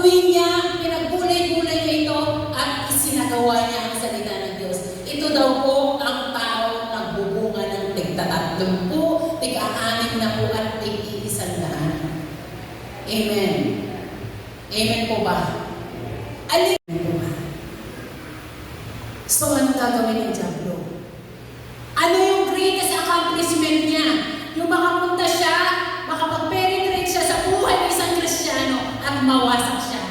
gagawin niya, pinagbulay-bulay niya ito at isinagawa niya ang salita ng Diyos. Ito daw po ang tao nagbubunga ng tig-30, tig-6 na po at tig-100. Amen. Amen po ba? Alin po ba? So, ano gagawin ng Diablo? Ano yung greatest accomplishment niya? Yung makapunta siya, makapag-penetrate siya sa buhay ng isang Kristiyano at mawasak siya.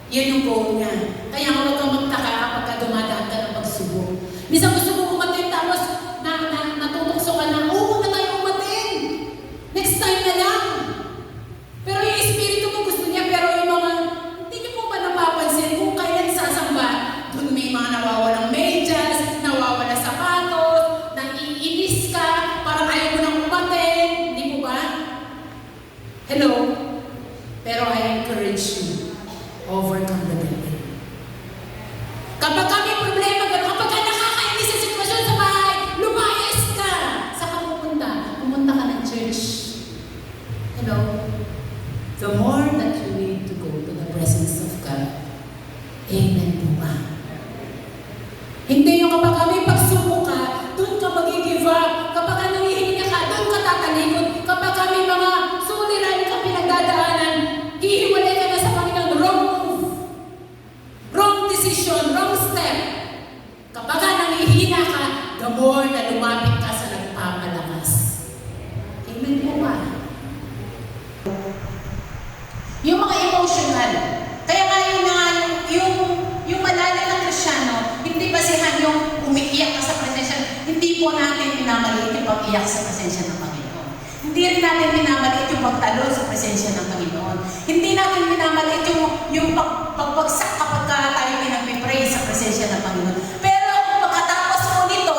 Yun yung goal niya. Kaya huwag kang magtaka kapag dumadaan ka ng pagsubok. Minsan gusto mo umatin tapos natutokso ka na, oo na tayo umatin. Next time na lang. Pero yung espiritu mo gusto niya, pero yung mga, hindi niyo po ba napapansin kung kailan sasamba, doon may mga nawawalang medyas, nawawala sapatos, naiinis ka, parang ayaw mo nang umatin. Hindi po ba? Hello? Pero I encourage you, overcome the devil. Kapag kami problema, kapag ka nakakainis sa sitwasyon sa bahay, lumayas ka! Saan ka pupunta? Pumunta ka ng church. Hello? The more that you need to go to the presence of God, amen po ba? Hindi yung kapag kami pagsubok ka, doon ka mag-give up. Kapag ka nangihinga ka, doon ka tatalikod. Kapag kami mga suliran ka pinagdadaanan, hihiwalay ka na sa Panginoon. Wrong move. Wrong decision. Wrong step. Kapag ka nangihina ka, the more na lumapit ka sa nagpapalakas. Amen po ba? Yung mga emotional. Kaya nga yung malalim na Kristiyano, hindi basihan yung umiiyak ka sa presensya. Hindi po natin minamaliit yung pag-iyak sa presensya ng Panginoon. Hindi rin natin minamaliit yung pagtalo sa presensya ng Panginoon. Hindi natin minamaliit yung pagbagsak kapag tayo pinag-pray sa presensya ng Panginoon. Pero kung pagkatapos po nito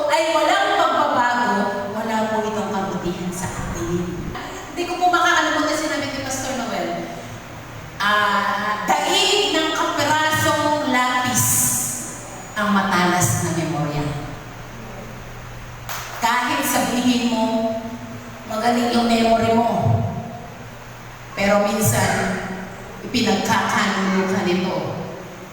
ay walang pagbabago, wala po itong kabutihan sa atin. Hindi ko po makakalimutan sinabi ni Pastor Noel. Daig ng kaperasong lapis ang matalas na memorya. Kahit sabihin mo, magaling yung memory mo, pero minsan, ipinagkakanulo ka nito.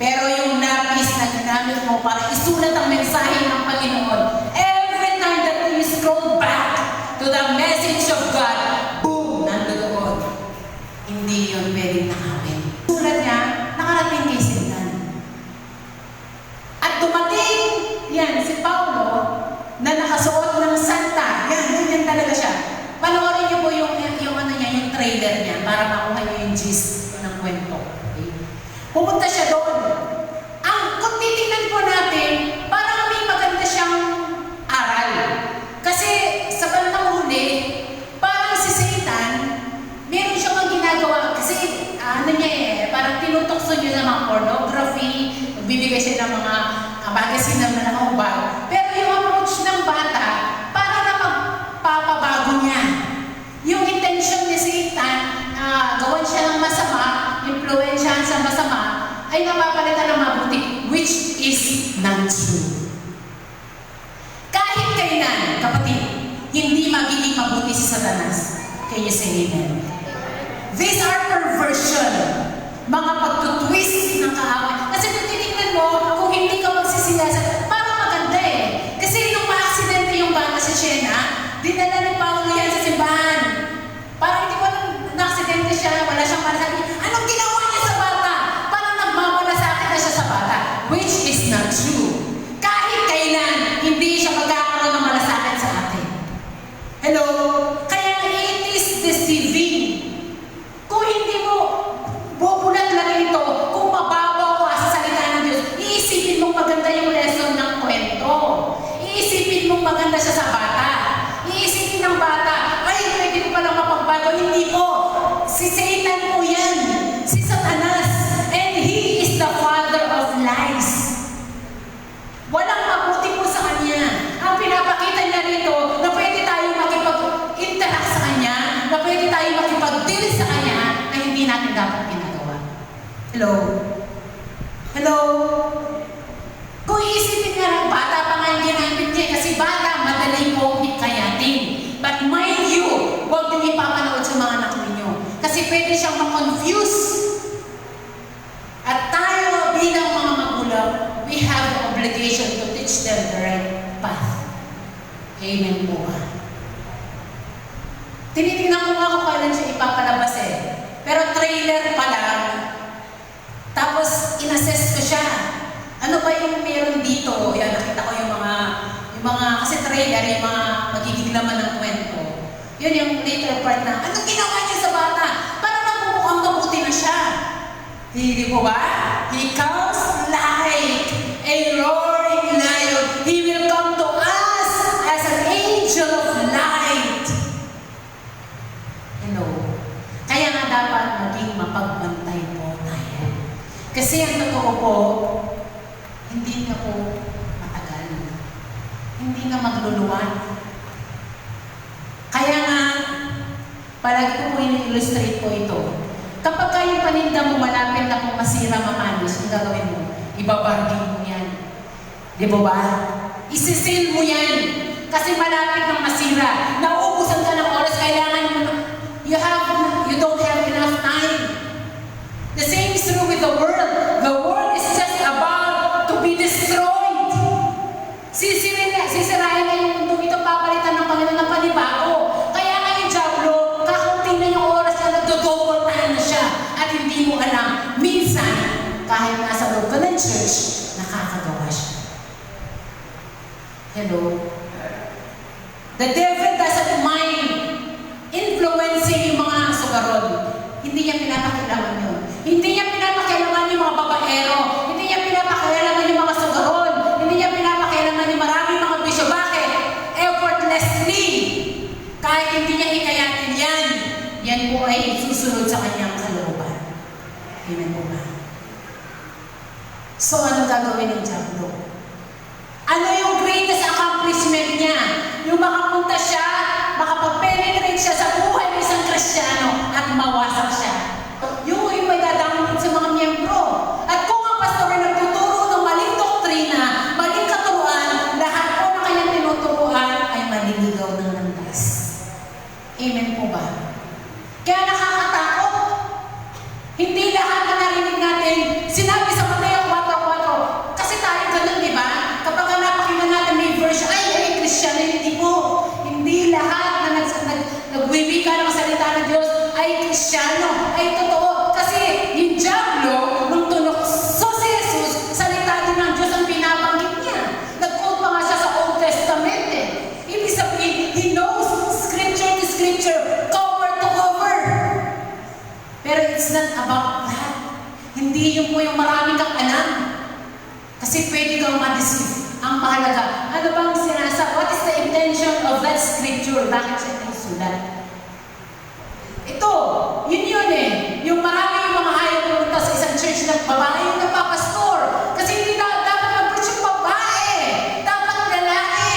Pero yung lapis na ginamit mo para isulat ang mensahe ng Panginoon, every time that you scroll back to the message of God, boom, nandoon. Hindi yun pwedeng nakapin. Sulat niya, nakarating kay Satan. At dumating, yan, si Paulo, na nakasuot ng santa. Yan talaga siya. Panoorin niyo po yung trailer niya para makuha niyo yung gist ng kwento. Okay? Pumunta siya doon. Kung titignan po natin, parang may maganda siyang aral. Kasi sa bandang huli, parang si Satan, meron siyang mga ginagawa. Kasi parang tinutokso niya ng mga pornography, magbibigay siya ng mga magazine ng mga hubad. Pero yung approach ng bata, para na magpapabago niya. Yung intention ni Satan, gawan siya ng masama, influensyahan sa masama, ay napapalitan ng mabuti, which is not true. Kahit kailan, kapatid, hindi magiging mabuti si Satanas. Can you say amen? These are perversion. Mga pagtutwist ng kaaway. Kasi kung titignan mo, kung hindi ka magsisiyasat, parang maganda eh. Kasi nung ma-aksidente yung bata sa Siena, dinala ni Paulo yan sa simbahan. Parang hindi ko na-aksidente siya, wala siyang malasabi. Anong ginawa niya sa bata? Parang nagmamalasakit na siya sa bata. Which is not true. Kahit kailan, hindi siya magkakaroon ng malasakit sa atin. Hello? Kaya it is deceiving. Kung hindi mo bubulat lang ito, kung mababaw ka sa salita ng Diyos, iisipin mong maganda yung lesson ng kwento. Iisipin mong maganda siya sa bata. Iisipin ng bata, ay, pwede ko palang mapagbago. Hindi po. Si Satan po yan. Si Satanas. And he is the father of lies. Walang mabuti po sa kanya. Ang pinapakita niya rito, na pwede tayong makipag-interact sa kanya, na pwede tayong makipag-deal sa kanya, na hindi natin dapat ginagawa. Hello? Hello? Kung iisipin nga ng bata pa nga yung ginamit niya, kasi bata, madali pong hikayatin. But mind you, huwag nyo ipapanood sa mga anak ninyo. Kasi pwede siyang ma-confuse. Amen po ba? Tinitingnan ko nga kung kailan siya ipapalabas eh. Pero trailer pa lang. Tapos, inassess ko siya. Ano ba yung meron dito? Yan, nakita ko yung mga, kasi trailer, yung mga magiging laman ng kwento. Yun yung later part na, ano ginawa niya sa bata? Parang nagmumukhang mabuti na siya. Hindi po ba? He comes like a roaring lion. He will come to us as an angel of light. Hello. Kaya nga dapat maging mapagbantay po tayo. Kasi ang totoo po, hindi na po matagal. Hindi na magluluwan. Kaya nga, palagi ko po in-illustrate po ito. Kapag kayong paninda mo malapit na kung masira, mamanis, ang gagawin mo, ibabarging mo yan. Di ba ba? Isisil mo yan. Kasi malapit ng masira. Nauubusan ka ng oras, kailangan mo, you don't have enough time. The same is true with the world. The world is just about to be destroyed. Sisirain na yung mundo ito, papalitan ng Panginoon ng panibago. Kaya nga yung Diablo, kakaunti na yung oras na nagdodouble time na siya. At hindi mo alam, minsan, kahit nasa loob ka ng church, nakakagawa siya. Hello? The devil doesn't mind influencing yung mga sugarol. Hindi niya pinapakilaman yun. Hindi niya pinapakilaman yung mga babaero. Hindi niya pinapakilaman yung mga sugarol. Hindi niya pinapakilaman yung maraming mga bisyo. Bakit? Effortlessly. Kahit hindi niya hikayatin yan, yan po ay susunod sa kanyang kalooban. Amen po ba? So, ano gagawin ng Diablo? Ano yung greatest accomplishment niya? Yung makapunta siya, makapag-penetrate siya sa buhay ng isang Kristiyano at mawasak siya. Yung may dadamit sa mga miyembro. At kung ang pastor ay nagtuturo ng maling doktrina, maling katuruan, lahat po na kanyang tinuturuan ay maliligaw ng landas. Amen po ba? Kaya nakakatakot. Hindi lahat na narinig natin, sinabi sa Mateo 4:4. Kasi tayo ganun, di ba? Kapag napakinggan natin may verse, ay, Kristiyano, hindi po. Hindi lahat na nagwiwika ng salita ng Diyos ay Kristiyano, ay totoo. Kasi yung Diablo, nung tunokso si Jesus, salita din ng Diyos ang binabanggit niya. Nag-quote pa nga siya sa Old Testament eh. Ibig sabihin, he knows scripture to scripture, cover to cover. Pero it's not about that. Hindi yun po yung marami kang alam. Kasi pwede kang ma-deceive. Ang mahalaga, ano bang sinasa? What is the intention of that scripture? Bakit siya nasulat? Ito, yun eh. Yung marami yung mga ayaw pumunta sa isang church ng babae yung nagpapastor. Kasi hindi dapat mag-preach yung babae. Dapat lalaki.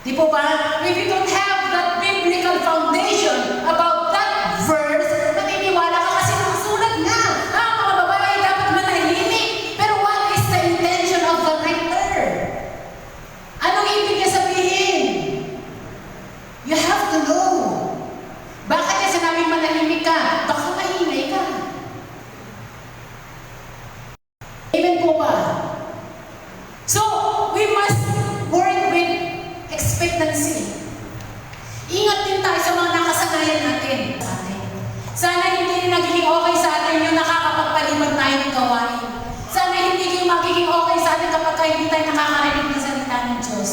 Di po ba? If you don't have that biblical foundation about that verse, naniniwala ka kasi nasulat na. Mga babae dapat manahimik. Pero what is the intention of the writer? Anong ibig niya sabihin? You have to know. Bakit niya sinabing manahimik ka? Baka maingay ka. Amen po ba? So, we must work with expectancy. Ingat din tayo sa mga nakasanayan natin. Sana hindi nagiging okay sa atin yung nakakapagpalimag tayo ng gawain. Sana hindi magiging okay sa atin kapag hindi tayo nakakarinig ng salita ng Diyos.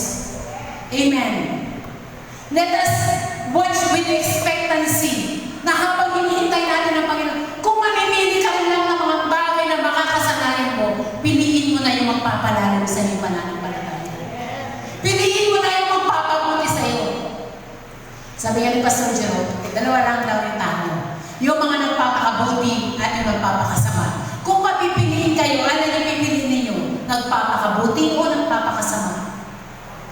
Amen. Let us watch with expectancy na habang hinihintay natin ang Panginoon, kung mamimili ka rin lang ng mga bagay na makakasanayan mo, piliin mo na yung magpapalalim sa iyong pananampalataya. Piliin mo na yung magpapabuti sa iyo. Sabi ni Pastor Jerome, dalawa lang daw yung tao. Yung mga nagpapakabuti at yung nagpapakasama. Kung mapipiliin kayo, ano yung pipiliin ninyo? Nagpapakabuti o nagpapakasama?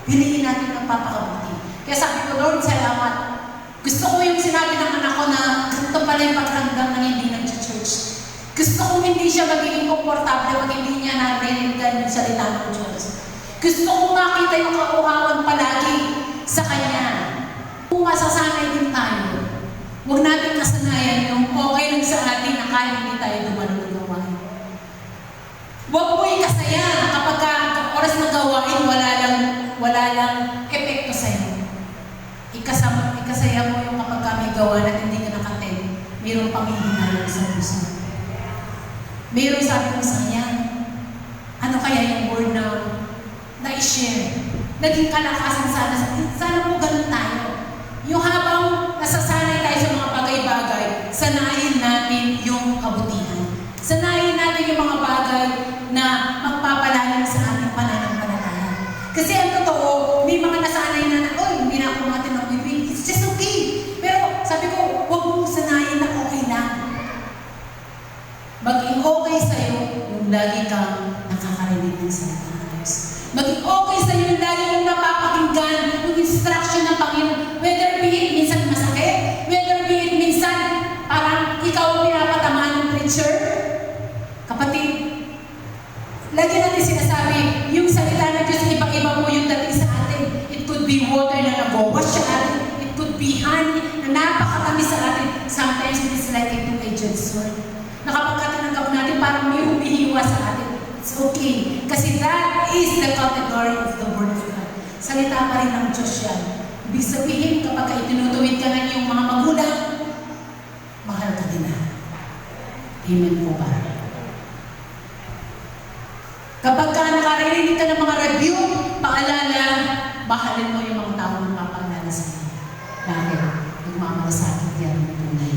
Piliin natin nagpapakabuti. Kaya sabi ko, Lord, salamat. Gusto ko yung sinabi ng anak ko na ganito pala yung pagramdam ng hindi nag-church. Gusto ko hindi siya magiging komportable pag hindi niya narinig yung salita ng Diyos. Gusto ko makita yung kauhawan palagi sa Kanya. Kung masasanay din tayo, huwag natin kasanayan yung okay lang sa atin na kaya hindi tayo dumalong gawain. Huwag mo ikasaya kapag oras na gawain, wala lang walang epekto sa'yo. Ikasaya mo yung kapag kami gawa na hindi ka nakaten, mayroong panghihinayang sa puso. Mayroong sabi mo, sayang, ano kaya yung word na na-share? Naging kalakasan sana po ganun tayo. Yung habang nasasanay tayo sa mga bagay-bagay, sanayin natin yung kabutihan. Sanayin natin yung mga bagay na magpapalalim sa ating pananampalataya. Kasi ang totoo, may mga nasanay na, hindi na ako mga tinag-ibig. It's just okay. Pero sabi ko, huwag mong sanayin na okay lang. Maging okay sa'yo yung lagi kang nakakarinig ng salita ng Diyos. Maging okay sa'yo yung lagi kang napapakinggan yung instruction ng Panginoon. Whether be it minsan masakit, whether be it minsan parang ikaw ang pinapatamaan ng preacher. Kapatid, lagi natin sinasabi, yung salita ng Diyos, iba-iba po yung dating sa atin. It could be water na nag-wash sa atin. It could be honey na napakatamis sa atin. Sometimes it is like a two-edged sword. Na kapag katanggap natin, parang may humihiwa sa atin. It's okay. Kasi that is the category of the Word of God. Salita pa rin ng Diyos yan. Ibig sabihin, kapag itinutuwid ka na yung mga magulang, mahal ka din na. Amen po ba? Kapag ka nakarinig ka ng mga review, paalala, mahalin mo yung mga taong mapapaalala sa iyo. Bakit? Nagmamalasakit yan ng tunay.